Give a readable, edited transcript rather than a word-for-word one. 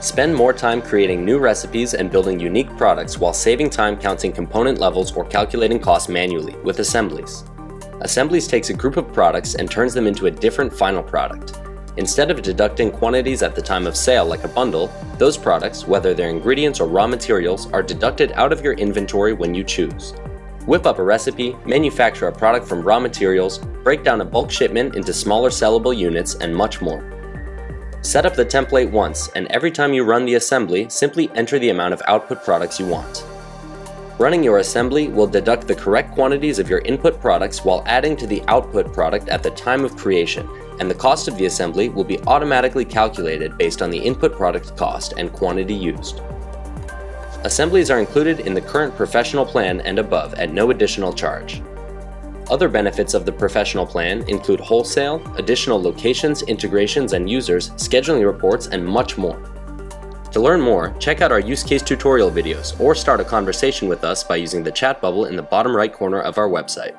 Spend more time creating new recipes and building unique products while saving time counting component levels or calculating costs manually with Assemblies. Assemblies takes a group of products and turns them into a different final product. Instead of deducting quantities at the time of sale like a bundle, those products, whether they're ingredients or raw materials, are deducted out of your inventory when you choose. Whip up a recipe, manufacture a product from raw materials, break down a bulk shipment into smaller sellable units, and much more. Set up the template once, and every time you run the assembly, simply enter the amount of output products you want. Running your assembly will deduct the correct quantities of your input products while adding to the output product at the time of creation, and the cost of the assembly will be automatically calculated based on the input product cost and quantity used. Assemblies are included in the current professional plan and above at no additional charge. Other benefits of the professional plan include wholesale, additional locations, integrations and users, scheduling reports, and much more. To learn more, check out our use case tutorial videos or start a conversation with us by using the chat bubble in the bottom right corner of our website.